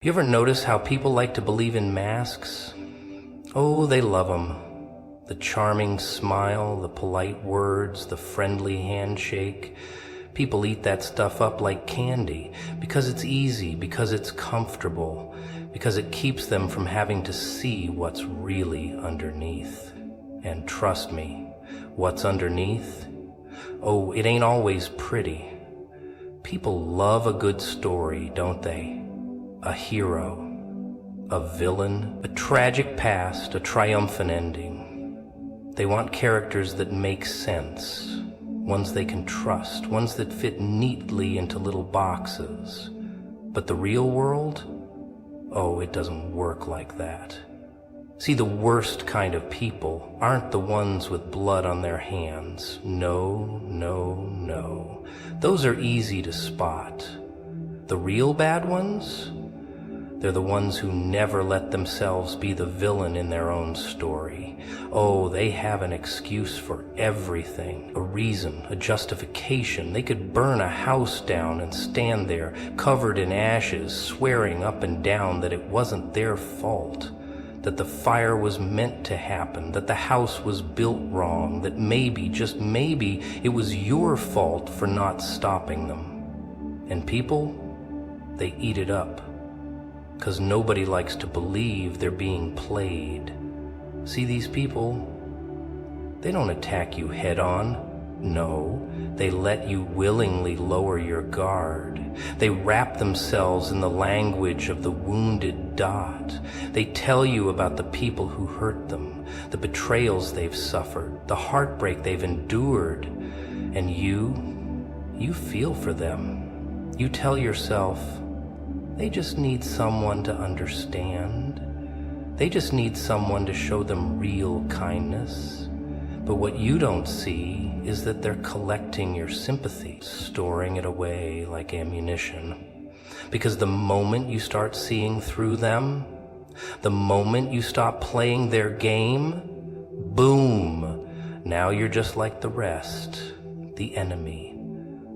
You ever notice how people like to believe in masks? Oh, they love them. The charming smile, the polite words, the friendly handshake. People eat that stuff up like candy because it's easy, because it's comfortable, because it keeps them from having to see what's really underneath. And trust me, what's underneath? Oh, it ain't always pretty. People love a good story, don't they? A hero, a villain, a tragic past, a triumphant ending. They want characters that make sense, ones they can trust, ones that fit neatly into little boxes. But the real world? Oh, it doesn't work like that. See, the worst kind of people aren't the ones with blood on their hands. No, no, no. Those are easy to spot. The real bad ones? They're the ones who never let themselves be the villain in their own story. Oh, they have an excuse for everything, a reason, a justification. They could burn a house down and stand there, covered in ashes, swearing up and down that it wasn't their fault, that the fire was meant to happen, that the house was built wrong, that maybe, just maybe, it was your fault for not stopping them. And people, they eat it up. 'Cause nobody likes to believe they're being played. See these people? They don't attack you head on. No, they let you willingly lower your guard. They wrap themselves in the language of the wounded dot. They tell you about the people who hurt them, the betrayals they've suffered, the heartbreak they've endured. And you feel for them. You tell yourself, they just need someone to understand. They just need someone to show them real kindness. But what you don't see is that they're collecting your sympathy, storing it away like ammunition. Because the moment you start seeing through them, the moment you stop playing their game, boom, now you're just like the rest, the enemy,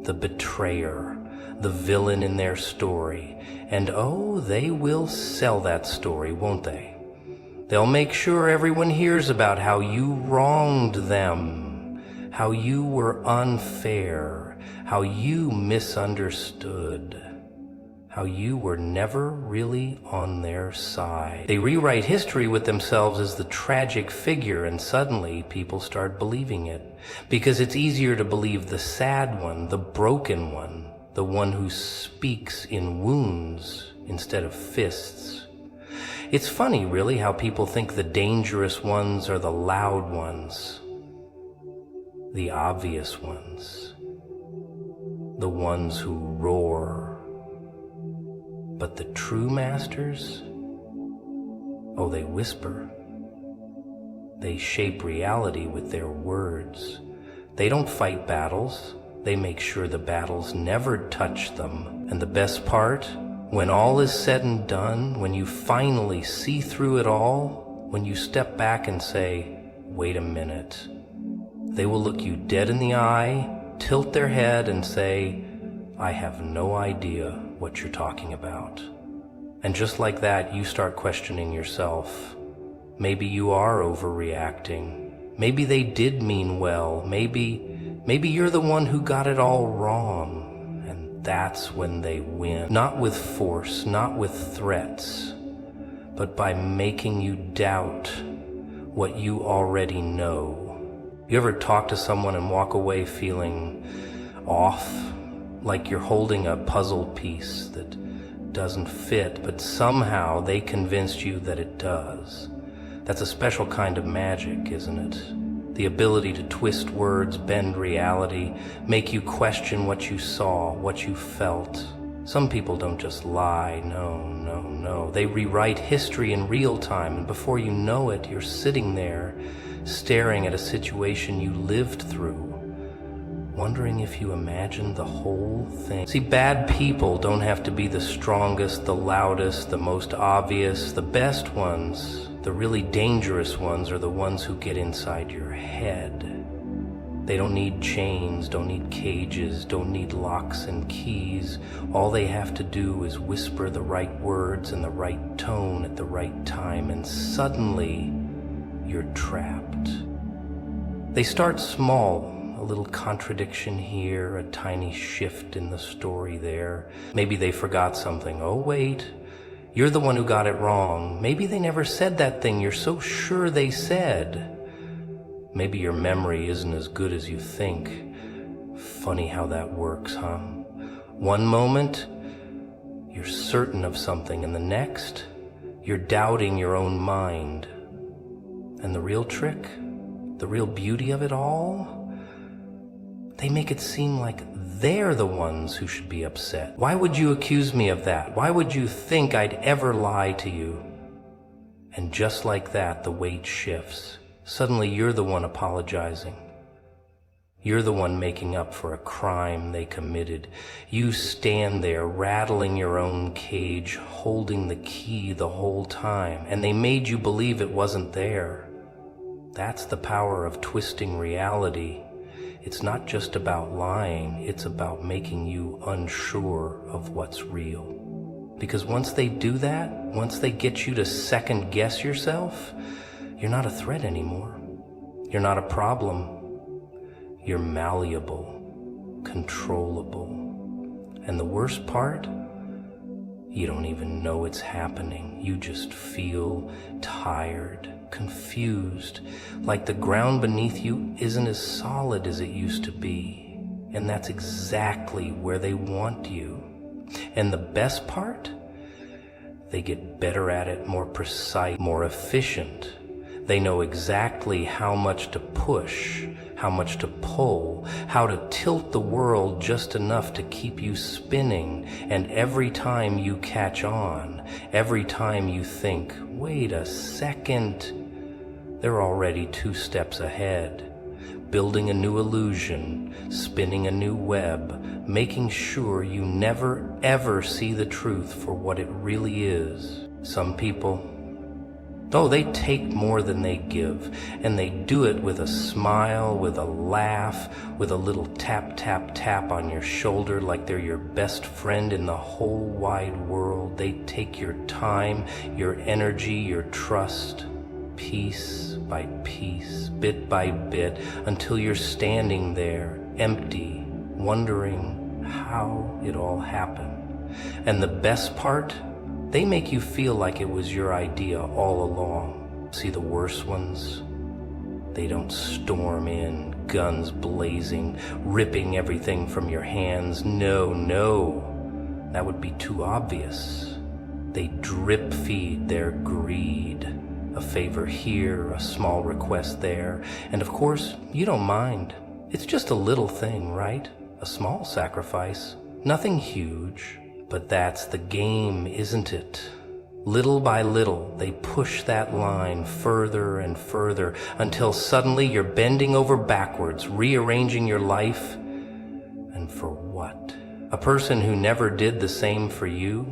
the betrayer, the villain in their story. And oh, they will sell that story, won't they? They'll make sure everyone hears about how you wronged them, how you were unfair, how you misunderstood, how you were never really on their side. They rewrite history with themselves as the tragic figure, and suddenly people start believing it. Because it's easier to believe the sad one, the broken one, the one who speaks in wounds instead of fists. It's funny, really, how people think the dangerous ones are the loud ones, the obvious ones, the ones who roar. But the true masters, oh, they whisper. They shape reality with their words. They don't fight battles. They make sure the battles never touch them. And the best part, when all is said and done, when you finally see through it all, when you step back and say, wait a minute, they will look you dead in the eye, tilt their head and say, I have no idea what you're talking about. And just like that, you start questioning yourself. Maybe you are overreacting. Maybe they did mean well. Maybe you're the one who got it all wrong. And that's when they win. Not with force, not with threats, but by making you doubt what you already know. You ever talk to someone and walk away feeling off? Like you're holding a puzzle piece that doesn't fit, but somehow they convinced you that it does. That's a special kind of magic, isn't it? The ability to twist words, bend reality, make you question what you saw, what you felt. Some people don't just lie, no. They rewrite history in real time, and before you know it, you're sitting there, staring at a situation you lived through, wondering if you imagined the whole thing. See, bad people don't have to be the strongest, the loudest, the most obvious. The best ones, the really dangerous ones, are the ones who get inside your head. They don't need chains, don't need cages, don't need locks and keys. All they have to do is whisper the right words in the right tone at the right time, and suddenly you're trapped. They start small, a little contradiction here, a tiny shift in the story there. Maybe they forgot something. Oh, wait, you're the one who got it wrong. Maybe they never said that thing you're so sure they said. Maybe your memory isn't as good as you think. Funny how that works, huh? One moment, you're certain of something, and the next, you're doubting your own mind. And the real trick, the real beauty of it all, they make it seem like they're the ones who should be upset. Why would you accuse me of that? Why would you think I'd ever lie to you? And just like that, the weight shifts. Suddenly you're the one apologizing. You're the one making up for a crime they committed. You stand there rattling your own cage, holding the key the whole time, and they made you believe it wasn't there. That's the power of twisting reality. It's not just about lying, it's about making you unsure of what's real. Because once they do that, once they get you to second guess yourself, you're not a threat anymore. You're not a problem. You're malleable, controllable. And the worst part, you don't even know it's happening. You just feel tired, confused, like the ground beneath you isn't as solid as it used to be. And that's exactly where they want you. And the best part, they get better at it, more precise, more efficient. They know exactly how much to push, how much to pull, how to tilt the world just enough to keep you spinning. And every time you catch on, every time you think, wait a second, they're already 2 steps ahead, building a new illusion, spinning a new web, making sure you never ever see the truth for what it really is. Some people, oh, they take more than they give, and they do it with a smile, with a laugh, with a little tap, tap, tap on your shoulder like they're your best friend in the whole wide world. They take your time, your energy, your trust, piece by piece, bit by bit, until you're standing there, empty, wondering how it all happened. And the best part, they make you feel like it was your idea all along. See, the worst ones, they don't storm in, guns blazing, ripping everything from your hands. No, no, that would be too obvious. They drip feed their greed. A favor here, a small request there, and of course, you don't mind. It's just a little thing, right? A small sacrifice, nothing huge. But that's the game, isn't it? Little by little, they push that line further and further until suddenly you're bending over backwards, rearranging your life. And for what? A person who never did the same for you?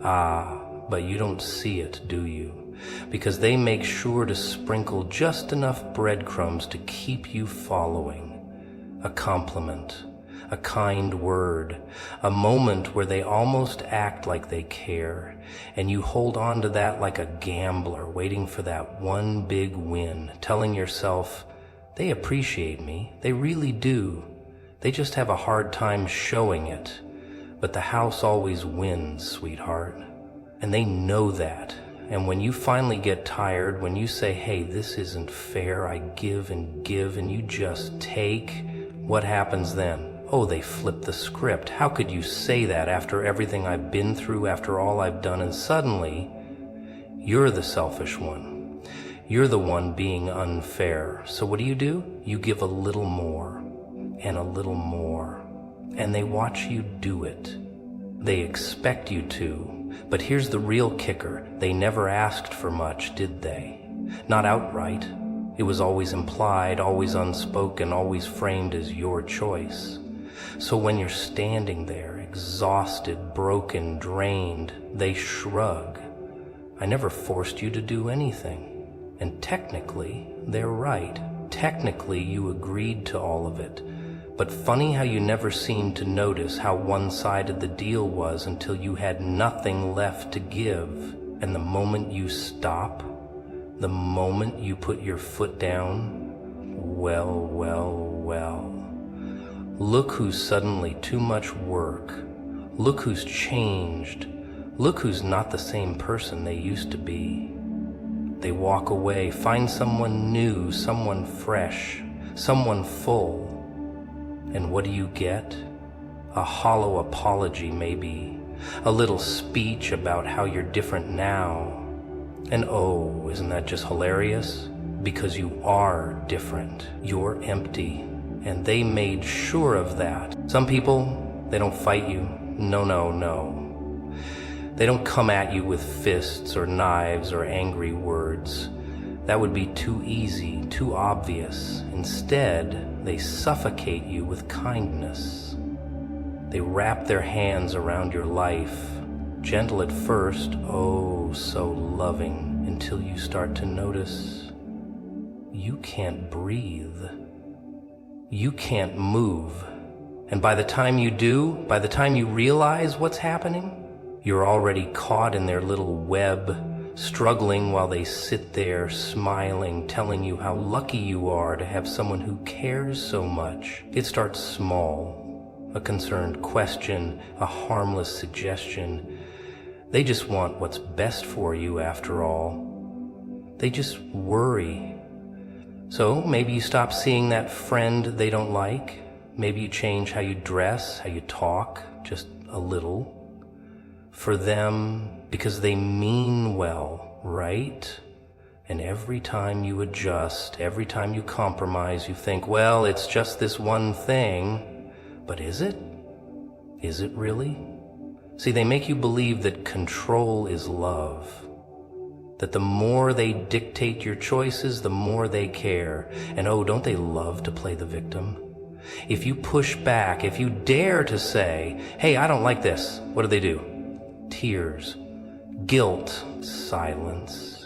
Ah, but you don't see it, do you? Because they make sure to sprinkle just enough breadcrumbs to keep you following. A compliment, a kind word, a moment where they almost act like they care, and you hold on to that like a gambler waiting for that one big win, telling yourself, they appreciate me, they really do. They just have a hard time showing it. But the house always wins, sweetheart. And they know that. And when you finally get tired, when you say, hey, this isn't fair, I give, and you just take, what happens then? Oh, they flip the script. How could you say that after everything I've been through, after all I've done? And suddenly, you're the selfish one. You're the one being unfair. So what do? You give a little more, and a little more. And they watch you do it. They expect you to. But here's the real kicker. They never asked for much, did they? Not outright. It was always implied, always unspoken, always framed as your choice. So when you're standing there, exhausted, broken, drained, they shrug. I never forced you to do anything. And technically, they're right. Technically, you agreed to all of it. But funny how you never seemed to notice how one-sided the deal was until you had nothing left to give. And the moment you stop, the moment you put your foot down, well, look who's suddenly too much work. Look who's changed. Look who's not the same person they used to be. They walk away, find someone new, someone fresh, someone full. And what do you get? A hollow apology, maybe. A little speech about how you're different now. And oh, isn't that just hilarious? Because you are different. You're empty. And they made sure of that. Some people, they don't fight you. No. They don't come at you with fists or knives or angry words. That would be too easy, too obvious. Instead, they suffocate you with kindness. They wrap their hands around your life, gentle at first, oh, so loving, until you start to notice you can't breathe. You can't move. And by the time you do, by the time you realize what's happening, you're already caught in their little web, struggling while they sit there smiling, telling you how lucky you are to have someone who cares so much. It starts small, a concerned question, a harmless suggestion. They just want what's best for you after all. They just worry. So maybe you stop seeing that friend they don't like. Maybe you change how you dress, how you talk, just a little. For them, because they mean well, right? And every time you adjust, every time you compromise, you think, well, it's just this one thing. But is it? Is it really? See, they make you believe that control is love. That the more they dictate your choices, the more they care. And oh, don't they love to play the victim? If you push back, if you dare to say, hey, I don't like this, what do? Tears, guilt, silence,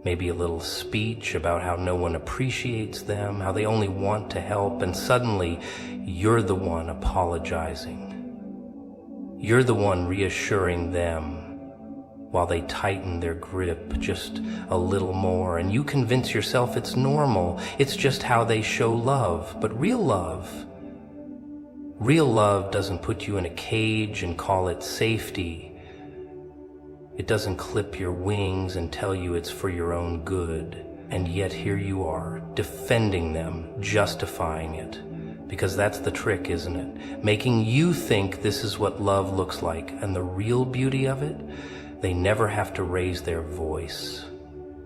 maybe a little speech about how no one appreciates them, how they only want to help, and suddenly you're the one apologizing. You're the one reassuring them while they tighten their grip just a little more, and you convince yourself it's normal, it's just how they show love. But real love doesn't put you in a cage and call it safety. It doesn't clip your wings and tell you it's for your own good. And yet here you are, defending them, justifying it. Because that's the trick, isn't it? Making you think this is what love looks like. And the real beauty of it, they never have to raise their voice,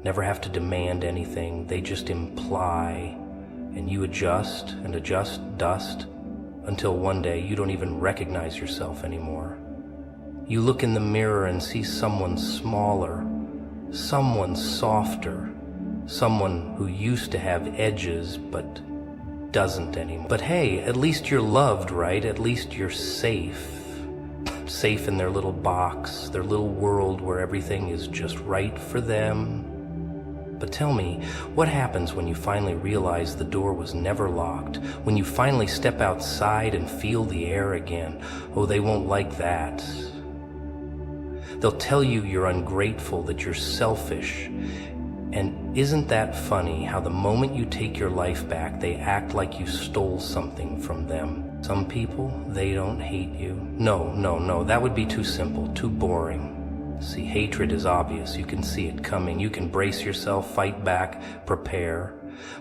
never have to demand anything. They just imply, and you adjust and adjust dust until one day you don't even recognize yourself anymore. You look in the mirror and see someone smaller, someone softer, someone who used to have edges but doesn't anymore. But hey, at least you're loved, right? At least you're safe. Safe in their little box, their little world where everything is just right for them. But tell me, what happens when you finally realize the door was never locked? When you finally step outside and feel the air again? Oh, they won't like that. They'll tell you you're ungrateful, that you're selfish. And isn't that funny how the moment you take your life back, they act like you stole something from them? Some people, they don't hate you. No, that would be too simple, too boring. See, hatred is obvious. You can see it coming. You can brace yourself, fight back, prepare.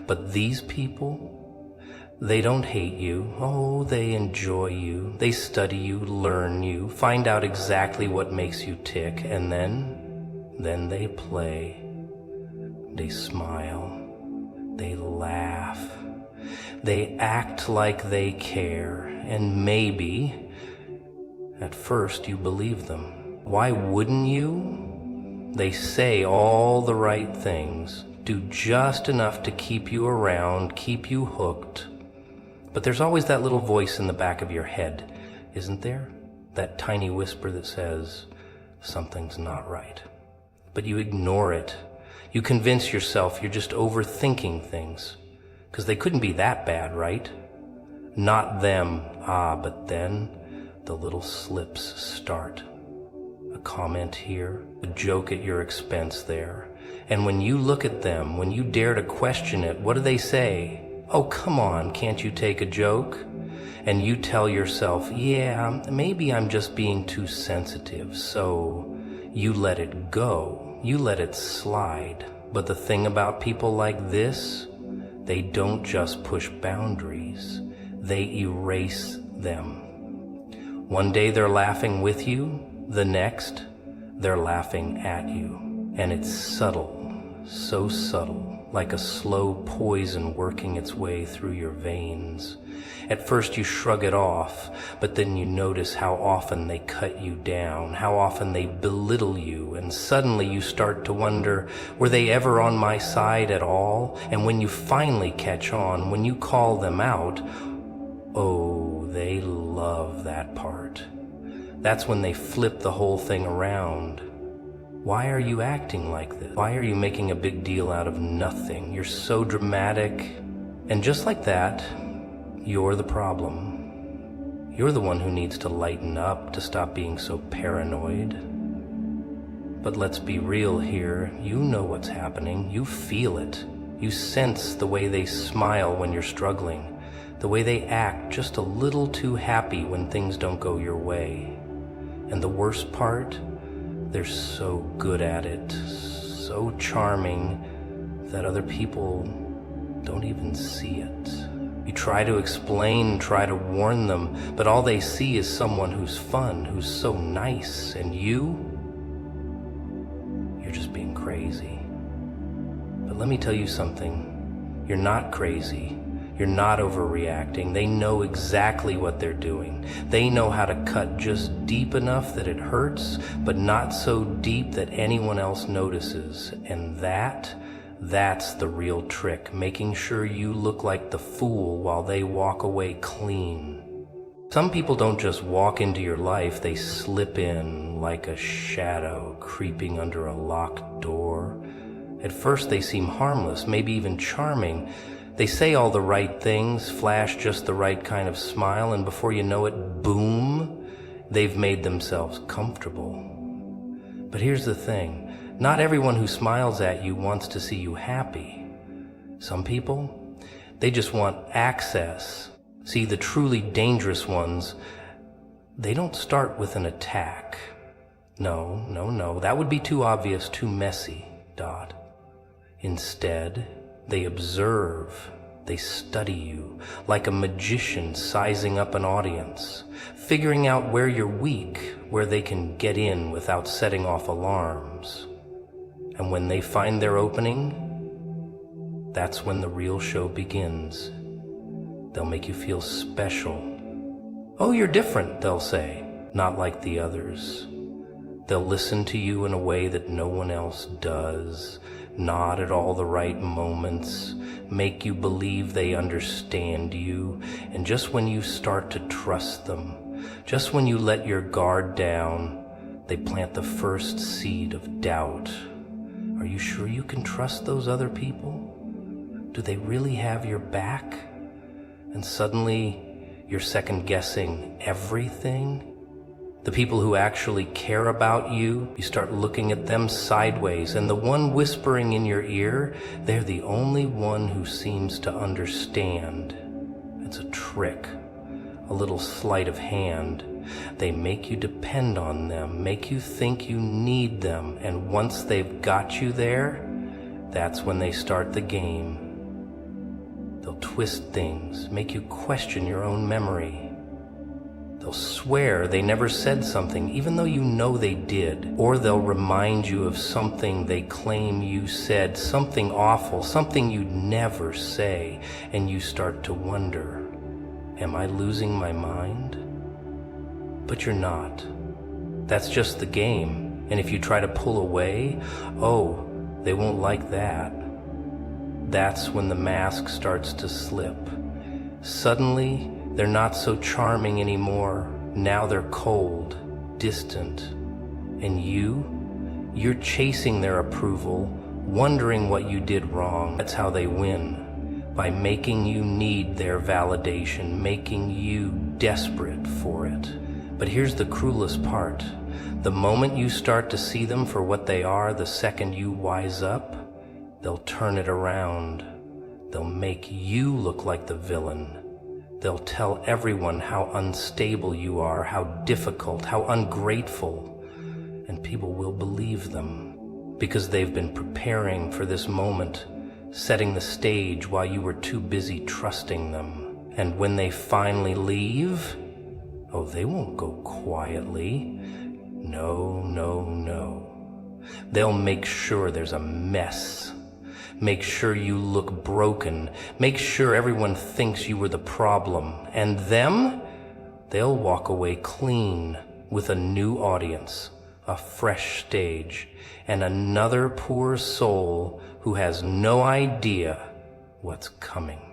But these people, they don't hate you. Oh, they enjoy you. They study you, learn you, find out exactly what makes you tick, and then they play. They smile. They laugh. They act like they care, and maybe, at first, you believe them. Why wouldn't you? They say all the right things, do just enough to keep you around, keep you hooked. But there's always that little voice in the back of your head, isn't there? That tiny whisper that says, something's not right. But you ignore it. You convince yourself you're just overthinking things. 'Cause they couldn't be that bad, right? Not them. But then the little slips start. A comment here, a joke at your expense there. And when you look at them, when you dare to question it, what do they say? Oh, come on, can't you take a joke? And you tell yourself, yeah, maybe I'm just being too sensitive. So you let it go. You let it slide. But the thing about people like this, they don't just push boundaries. They erase them. One day they're laughing with you. The next, they're laughing at you. And it's subtle, so subtle, like a slow poison working its way through your veins. At first you shrug it off, but then you notice how often they cut you down, how often they belittle you, and suddenly you start to wonder, were they ever on my side at all? And when you finally catch on, when you call them out, oh, they love that part. That's when they flip the whole thing around. Why are you acting like this? Why are you making a big deal out of nothing? You're so dramatic. And just like that, you're the problem. You're the one who needs to lighten up, to stop being so paranoid. But let's be real here. You know what's happening. You feel it. You sense the way they smile when you're struggling, the way they act just a little too happy when things don't go your way. And the worst part, they're so good at it, so charming, that other people don't even see it. You try to explain, try to warn them, but all they see is someone who's fun, who's so nice, and you're just being crazy. But let me tell you something. You're not crazy. You're not overreacting. They know exactly what they're doing. They know how to cut just deep enough that it hurts, but not so deep that anyone else notices. And that's the real trick, making sure you look like the fool while they walk away clean. Some people don't just walk into your life, they slip in like a shadow creeping under a locked door. At first they seem harmless, maybe even charming. They say all the right things, flash just the right kind of smile, and before you know it, boom, they've made themselves comfortable. But here's the thing. Not everyone who smiles at you wants to see you happy. Some people, they just want access. See, the truly dangerous ones, they don't start with an attack. No, that would be too obvious, too messy, Dot. Instead, they observe, they study you, like a magician sizing up an audience, figuring out where you're weak, where they can get in without setting off alarms. And when they find their opening, that's when the real show begins. They'll make you feel special. Oh, you're different, they'll say, not like the others. They'll listen to you in a way that no one else does, nod at all the right moments, make you believe they understand you, and just when you start to trust them, just when you let your guard down, they plant the first seed of doubt. Are you sure you can trust those other people? Do they really have your back? And suddenly, you're second-guessing everything? The people who actually care about you, you start looking at them sideways, and the one whispering in your ear, they're the only one who seems to understand. It's a trick, a little sleight of hand. They make you depend on them, make you think you need them, and once they've got you there, that's when they start the game. They'll twist things, make you question your own memory. They'll swear they never said something, even though you know they did. Or they'll remind you of something they claim you said, something awful, something you'd never say, and you start to wonder, am I losing my mind? But you're not. That's just the game. And if you try to pull away, oh, they won't like that. That's when the mask starts to slip. Suddenly, they're not so charming anymore. Now they're cold, distant. And you're chasing their approval, wondering what you did wrong. That's how they win. by making you need their validation, making you desperate for it. But here's the cruelest part. The moment you start to see them for what they are, the second you wise up, they'll turn it around. They'll make you look like the villain. They'll tell everyone how unstable you are, how difficult, how ungrateful, and people will believe them because they've been preparing for this moment, setting the stage while you were too busy trusting them. And when they finally leave, oh, they won't go quietly. No, no, no. They'll make sure there's a mess. Make sure you look broken. Make sure everyone thinks you were the problem. And them, they'll walk away clean with a new audience, a fresh stage, and another poor soul who has no idea what's coming.